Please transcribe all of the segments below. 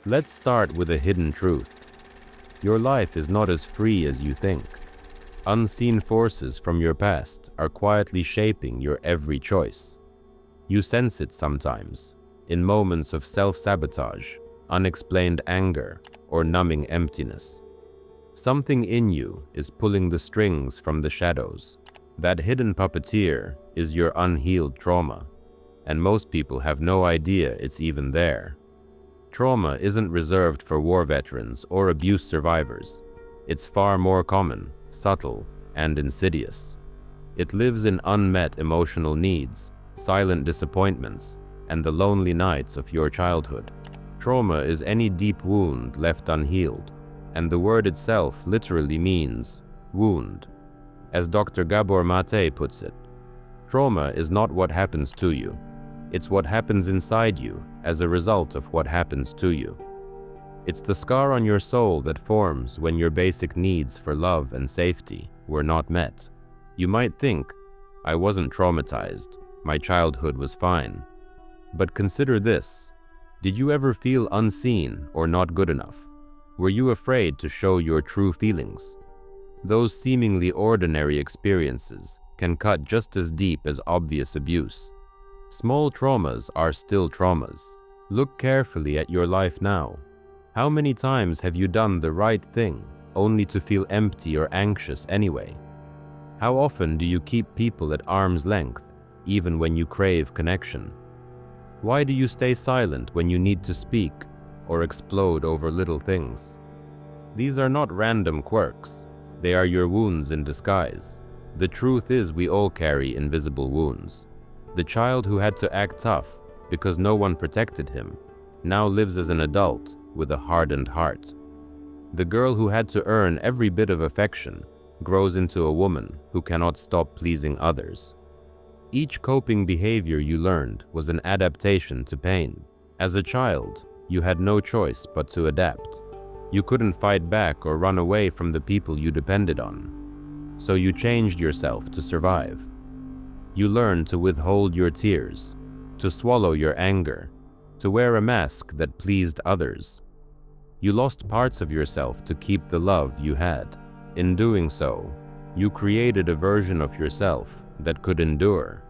Let's start with a hidden truth. Your life is not as free as you think. Unseen forces from your past are quietly shaping your every choice. You sense it sometimes, in moments of self-sabotage, unexplained anger, or numbing emptiness. Something in you is pulling the strings from the shadows. That hidden puppeteer is your unhealed trauma, and most people have no idea it's even there. Trauma isn't reserved for war veterans or abuse survivors. It's far more common, subtle, and insidious. It lives in unmet emotional needs, silent disappointments, and the lonely nights of your childhood. Trauma is any deep wound left unhealed, and the word itself literally means wound. As Dr. Gabor Mate puts it, trauma is not what happens to you. It's what happens inside you as a result of what happens to you. It's the scar on your soul that forms when your basic needs for love and safety were not met. You might think, I wasn't traumatized, my childhood was fine. But consider this. Did you ever feel unseen or not good enough? Were you afraid to show your true feelings? Those seemingly ordinary experiences can cut just as deep as obvious abuse. Small traumas are still traumas. Look carefully at your life now. How many times have you done the right thing only to feel empty or anxious anyway? How often do you keep people at arm's length, even when you crave connection? Why do you stay silent when you need to speak or explode over little things? These are not random quirks. They are your wounds in disguise. The truth is, we all carry invisible wounds. The child who had to act tough because no one protected him now lives as an adult with a hardened heart. The girl who had to earn every bit of affection grows into a woman who cannot stop pleasing others. Each coping behavior you learned was an adaptation to pain. As a child, you had no choice but to adapt. You couldn't fight back or run away from the people you depended on. So you changed yourself to survive. You learned to withhold your tears, to swallow your anger, to wear a mask that pleased others. You lost parts of yourself to keep the love you had. In doing so, you created a version of yourself that could endure.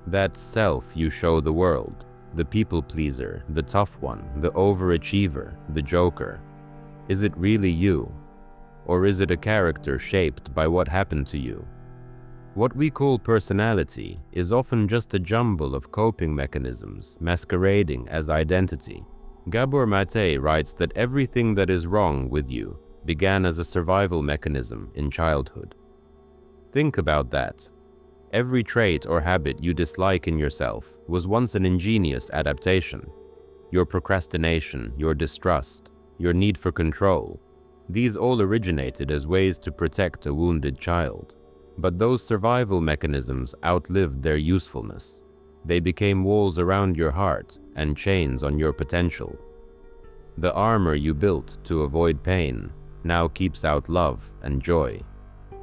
That self you show the world, the people pleaser, the tough one, the overachiever, the joker. Is it really you? Or is it a character shaped by what happened to you? What we call personality is often just a jumble of coping mechanisms masquerading as identity. Gabor Mate writes that everything that is wrong with you began as a survival mechanism in childhood. Think about that. Every trait or habit you dislike in yourself was once an ingenious adaptation. Your procrastination, your distrust, your need for control, these all originated as ways to protect a wounded child. But those survival mechanisms outlived their usefulness. They became walls around your heart and chains on your potential. The armor you built to avoid pain now keeps out love and joy.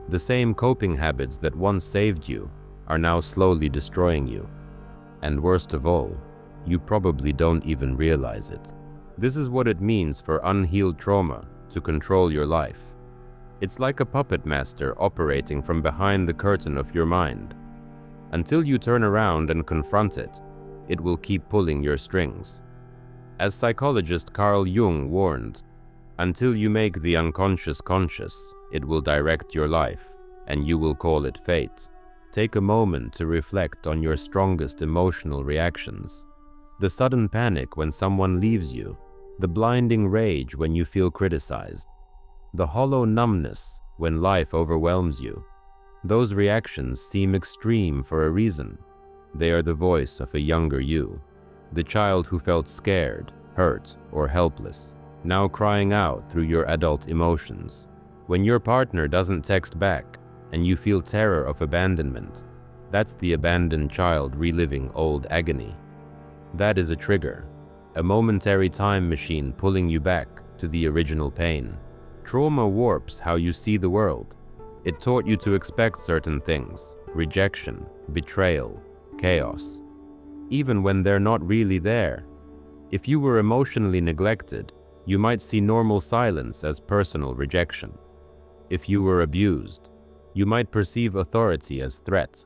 The same coping habits that once saved you are now slowly destroying you. And worst of all, you probably don't even realize it. This is what it means for unhealed trauma to control your life. It's like a puppet master operating from behind the curtain of your mind. Until you turn around and confront it, it will keep pulling your strings. As psychologist Carl Jung warned, until you make the unconscious conscious, it will direct your life, and you will call it fate. Take a moment to reflect on your strongest emotional reactions. The sudden panic when someone leaves you, the blinding rage when you feel criticized, the hollow numbness when life overwhelms you. Those reactions seem extreme for a reason. They are the voice of a younger you, the child who felt scared, hurt, or helpless, now crying out through your adult emotions. When your partner doesn't text back and you feel terror of abandonment, that's the abandoned child reliving old agony. That is a trigger, a momentary time machine pulling you back to the original pain. Trauma warps how you see the world. It taught you to expect certain things: rejection, betrayal, chaos, even when they're not really there. If you were emotionally neglected, You might see normal silence as personal rejection. If you were abused, you might perceive authority as threat.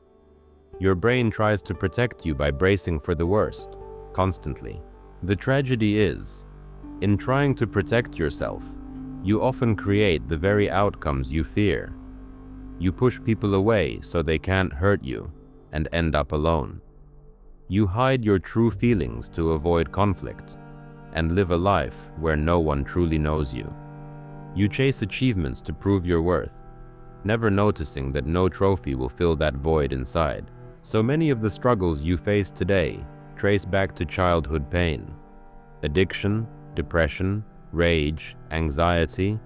Your brain tries to protect you by bracing for the worst, constantly. The tragedy is, in trying to protect yourself, you often create the very outcomes you fear. You push people away so they can't hurt you and end up alone. You hide your true feelings to avoid conflict and live a life where no one truly knows you. You chase achievements to prove your worth, never noticing that no trophy will fill that void inside. So many of the struggles you face today trace back to childhood pain. Addiction, depression, rage, anxiety.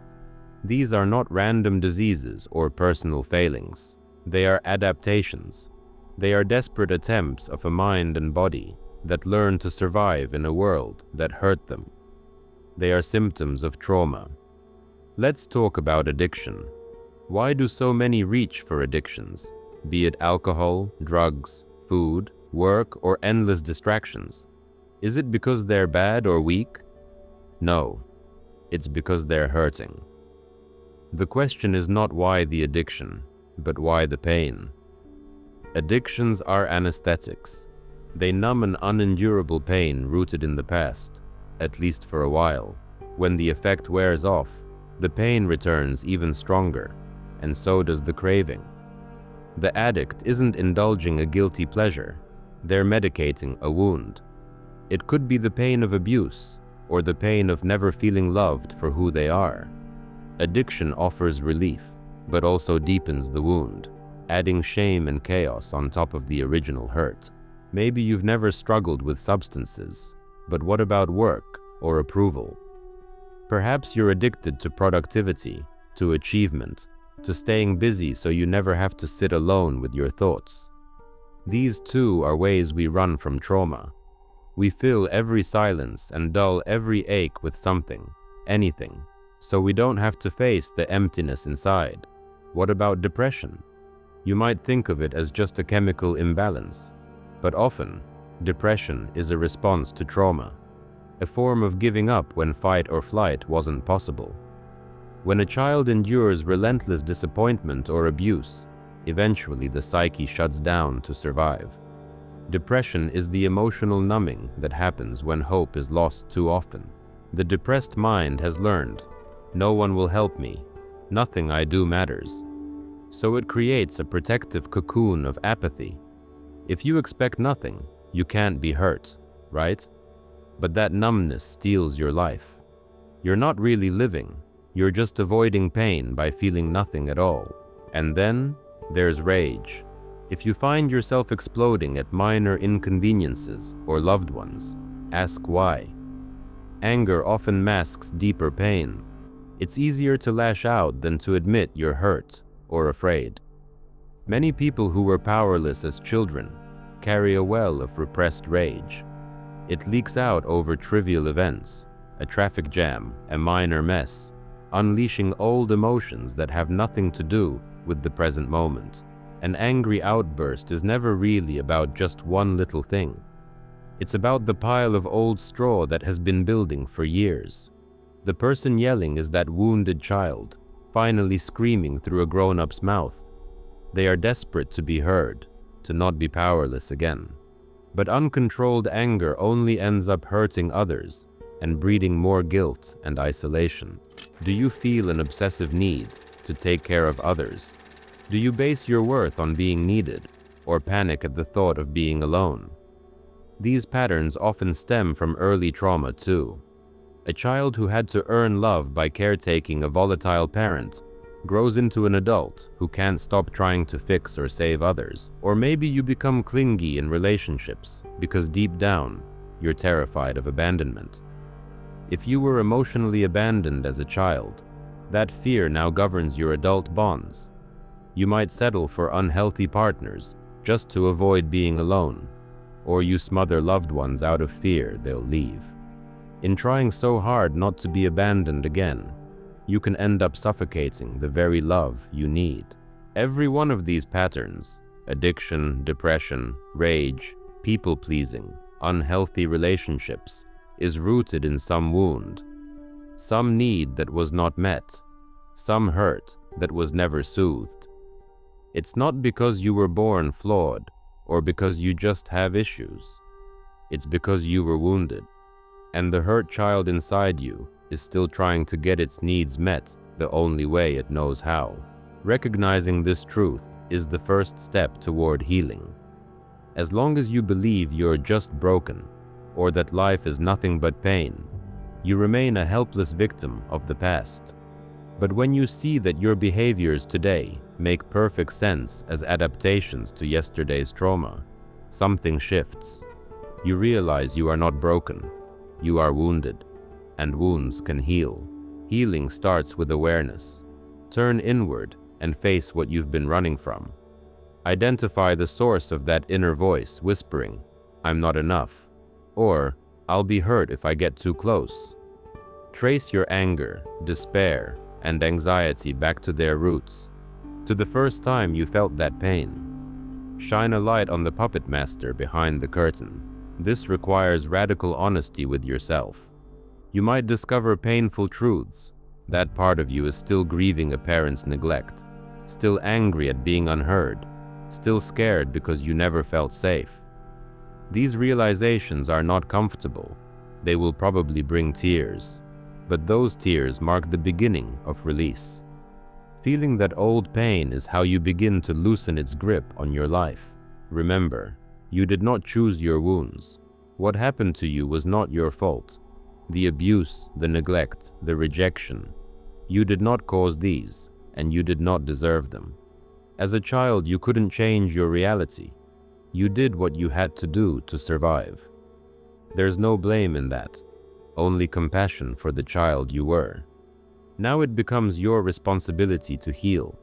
These are not random diseases or personal failings. They are adaptations. They are desperate attempts of a mind and body that learn to survive in a world that hurt them. They are symptoms of trauma. Let's talk about addiction. Why do so many reach for addictions, be it alcohol, drugs, food, work, or endless distractions? Is it because they're bad or weak? No, it's because they're hurting. The question is not why the addiction, but why the pain. Addictions are anesthetics. They numb an unendurable pain rooted in the past, at least for a while. When the effect wears off, the pain returns even stronger, and so does the craving. The addict isn't indulging a guilty pleasure, they're medicating a wound. It could be the pain of abuse, or the pain of never feeling loved for who they are. Addiction offers relief, but also deepens the wound, adding shame and chaos on top of the original hurt. Maybe you've never struggled with substances, but what about work or approval? Perhaps you're addicted to productivity, to achievement, to staying busy so you never have to sit alone with your thoughts. These too are ways we run from trauma. We fill every silence and dull every ache with something, anything, so we don't have to face the emptiness inside. What about depression? You might think of it as just a chemical imbalance, but often, depression is a response to trauma, a form of giving up when fight or flight wasn't possible. When a child endures relentless disappointment or abuse, eventually the psyche shuts down to survive. Depression is the emotional numbing that happens when hope is lost too often. The depressed mind has learned, no one will help me, nothing I do matters. So it creates a protective cocoon of apathy. If you expect nothing, you can't be hurt, right? But that numbness steals your life. You're not really living, you're just avoiding pain by feeling nothing at all. And then there's rage. If you find yourself exploding at minor inconveniences or loved ones, ask why. Anger often masks deeper pain. It's easier to lash out than to admit you're hurt or afraid. Many people who were powerless as children carry a well of repressed rage. It leaks out over trivial events, a traffic jam, a minor mess, unleashing old emotions that have nothing to do with the present moment. An angry outburst is never really about just one little thing. It's about the pile of old straw that has been building for years. The person yelling is that wounded child, finally screaming through a grown-up's mouth. They are desperate to be heard, to not be powerless again. But uncontrolled anger only ends up hurting others and breeding more guilt and isolation. Do you feel an obsessive need to take care of others? Do you base your worth on being needed, or panic at the thought of being alone? These patterns often stem from early trauma too. A child who had to earn love by caretaking a volatile parent grows into an adult who can't stop trying to fix or save others. Or maybe you become clingy in relationships because deep down, you're terrified of abandonment. If you were emotionally abandoned as a child, that fear now governs your adult bonds. You might settle for unhealthy partners just to avoid being alone, or you smother loved ones out of fear they'll leave. In trying so hard not to be abandoned again, you can end up suffocating the very love you need. Every one of these patterns, addiction, depression, rage, people-pleasing, unhealthy relationships, is rooted in some wound. some need that was not met, some hurt that was never soothed. It's not because you were born flawed or because you just have issues. It's because you were wounded, and the hurt child inside you is still trying to get its needs met the only way it knows how. Recognizing this truth is the first step toward healing. As long as you believe you're just broken, or that life is nothing but pain, you remain a helpless victim of the past. But when you see that your behaviors today make perfect sense as adaptations to yesterday's trauma, something shifts. You realize you are not broken, you are wounded, and wounds can heal. Healing starts with awareness. Turn inward and face what you've been running from. Identify the source of that inner voice whispering, "I'm not enough," or "I'll be hurt if I get too close." Trace your anger, despair, and anxiety back to their roots, to the first time you felt that pain. Shine a light on the puppet master behind the curtain. This requires radical honesty with yourself. You might discover painful truths. That part of you is still grieving a parent's neglect, still angry at being unheard, still scared because you never felt safe. These realizations are not comfortable. They will probably bring tears, but those tears mark the beginning of release. Feeling that old pain is how you begin to loosen its grip on your life. Remember, you did not choose your wounds. What happened to you was not your fault. The abuse, the neglect, the rejection. You did not cause these, and you did not deserve them. As a child, you couldn't change your reality. You did what you had to do to survive. There's no blame in that, only compassion for the child you were. Now it becomes your responsibility to heal.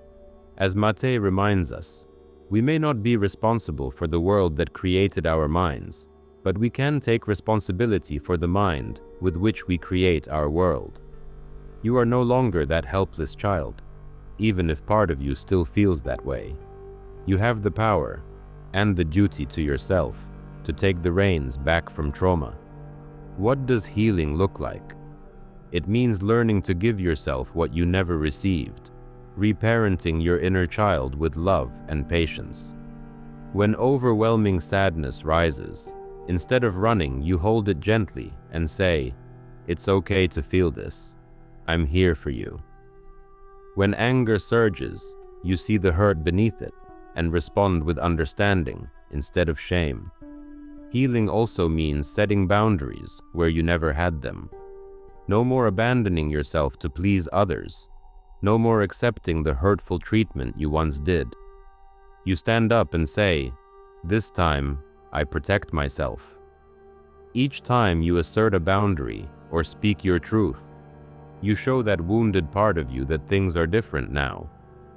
As Mate reminds us, we may not be responsible for the world that created our minds, but we can take responsibility for the mind with which we create our world. You are no longer that helpless child, even if part of you still feels that way. You have the power and the duty to yourself to take the reins back from trauma. What does healing look like? It means learning to give yourself what you never received, reparenting your inner child with love and patience. When overwhelming sadness rises, instead of running, you hold it gently and say, "It's okay to feel this. I'm here for you." When anger surges, you see the hurt beneath it and respond with understanding instead of shame. Healing also means setting boundaries where you never had them. No more abandoning yourself to please others. No more accepting the hurtful treatment you once did. You stand up and say, "This time, I protect myself." Each time you assert a boundary or speak your truth, you show that wounded part of you that things are different now,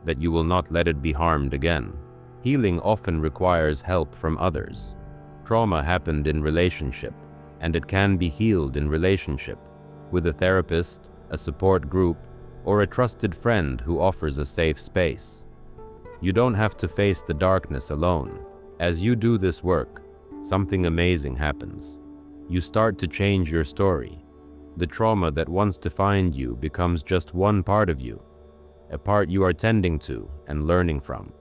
that you will not let it be harmed again. Healing often requires help from others. Trauma happened in relationship, and it can be healed in relationship, with a therapist, a support group, or a trusted friend who offers a safe space. You don't have to face the darkness alone. As you do this work, something amazing happens. You start to change your story. The trauma that once defined you becomes just one part of you, a part you are tending to and learning from.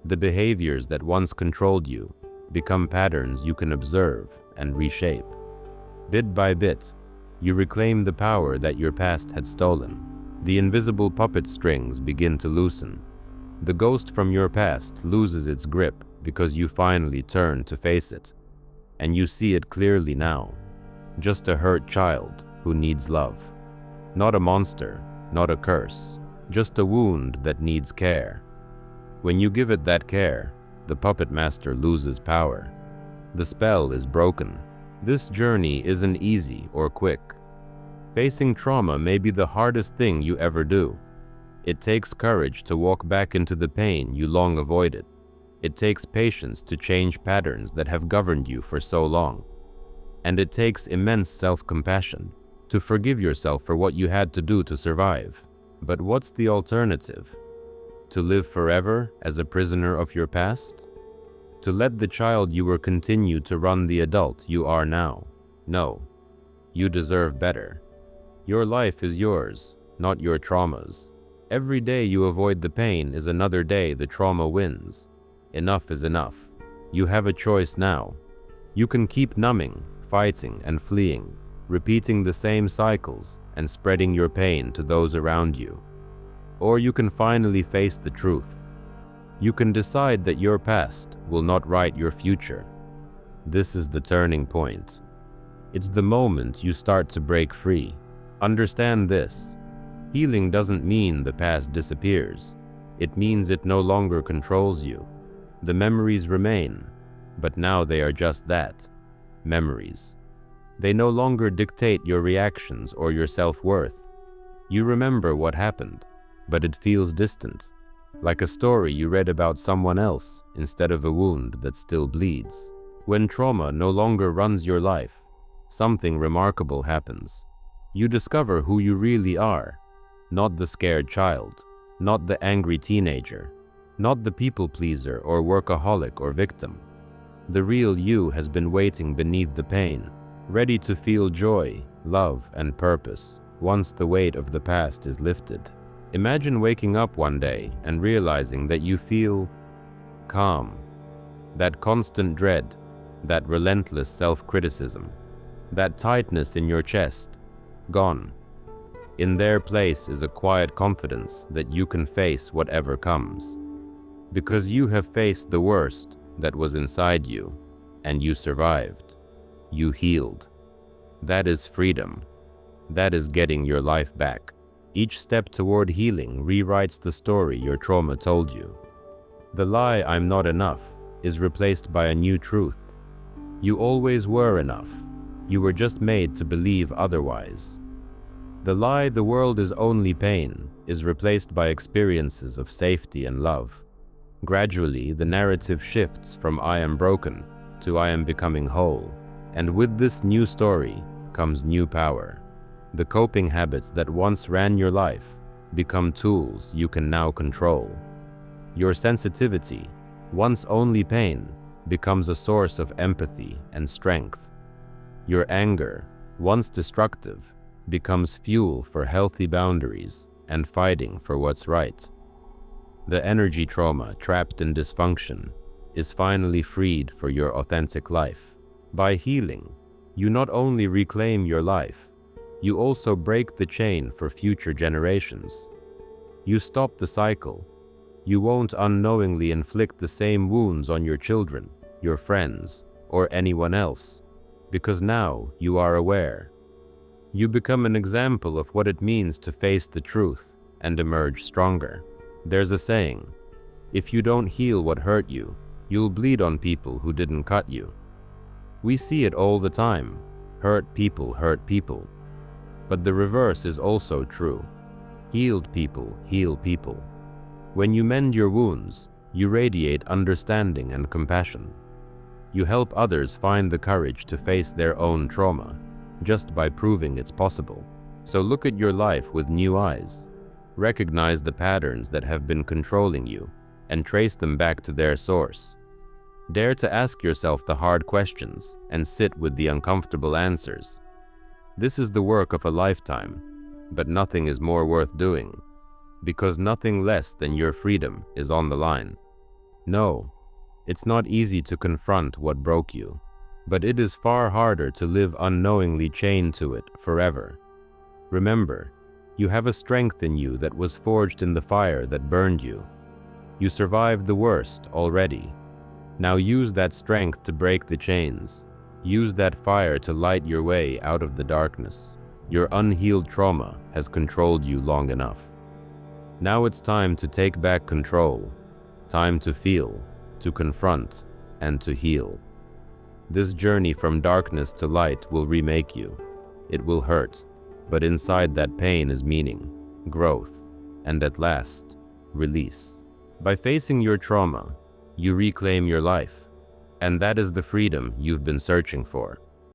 The behaviors that once controlled you become patterns you can observe and reshape. Bit by bit, you reclaim the power that your past had stolen. The invisible puppet strings begin to loosen. The ghost from your past loses its grip because you finally turn to face it. And you see it clearly now. Just a hurt child who needs love. Not a monster, not a curse. Just a wound that needs care. When you give it that care, the puppet master loses power. The spell is broken. This journey isn't easy or quick. Facing trauma may be the hardest thing you ever do. It takes courage to walk back into the pain you long avoided. It takes patience to change patterns that have governed you for so long. And it takes immense self-compassion to forgive yourself for what you had to do to survive. But what's the alternative? To live forever as a prisoner of your past? To let the child you were continue to run the adult you are now? No. You deserve better. Your life is yours, not your trauma's. Every day you avoid the pain is another day the trauma wins. Enough is enough. You have a choice now. You can keep numbing, fighting, and fleeing, repeating the same cycles and spreading your pain to those around you. Or you can finally face the truth. You can decide that your past will not write your future. This is the turning point. It's the moment you start to break free. Understand this. Healing doesn't mean the past disappears. It means it no longer controls you. The memories remain, but now they are just that, memories. They no longer dictate your reactions or your self-worth. You remember what happened, but it feels distant, like a story you read about someone else instead of a wound that still bleeds. When trauma no longer runs your life, something remarkable happens. You discover who you really are, not the scared child, not the angry teenager, not the people pleaser or workaholic or victim. The real you has been waiting beneath the pain, ready to feel joy, love, and purpose once the weight of the past is lifted. Imagine waking up one day and realizing that you feel calm. That constant dread, that relentless self-criticism, that tightness in your chest, gone. In their place is a quiet confidence that you can face whatever comes. Because you have faced the worst that was inside you, and you survived. You healed. That is freedom. That is getting your life back. Each step toward healing rewrites the story your trauma told you. The lie "I'm not enough" is replaced by a new truth. You always were enough. You were just made to believe otherwise. The lie "the world is only pain" is replaced by experiences of safety and love. Gradually, the narrative shifts from "I am broken" to "I am becoming whole." And with this new story comes new power. The coping habits that once ran your life become tools you can now control. Your sensitivity, once only pain, becomes a source of empathy and strength. Your anger, once destructive, becomes fuel for healthy boundaries and fighting for what's right. The energy trauma trapped in dysfunction is finally freed for your authentic life. By healing, you not only reclaim your life, you also break the chain for future generations. You stop the cycle. You won't unknowingly inflict the same wounds on your children, your friends, or anyone else, because now you are aware. You become an example of what it means to face the truth and emerge stronger. There's a saying, if you don't heal what hurt you, you'll bleed on people who didn't cut you. We see it all the time. Hurt people hurt people. But the reverse is also true. Healed people heal people. When you mend your wounds, you radiate understanding and compassion. You help others find the courage to face their own trauma, just by proving it's possible. So look at your life with new eyes. Recognize the patterns that have been controlling you, and trace them back to their source. Dare to ask yourself the hard questions and sit with the uncomfortable answers. This is the work of a lifetime, but nothing is more worth doing, because nothing less than your freedom is on the line. No, it's not easy to confront what broke you, but it is far harder to live unknowingly chained to it forever. Remember, you have a strength in you that was forged in the fire that burned you. You survived the worst already. Now use that strength to break the chains. Use that fire to light your way out of the darkness. Your unhealed trauma has controlled you long enough. Now it's time to take back control. Time to feel, to confront, and to heal. This journey from darkness to light will remake you. It will hurt, but inside that pain is meaning, growth, and at last, release. By facing your trauma, you reclaim your life, and that is the freedom you've been searching for.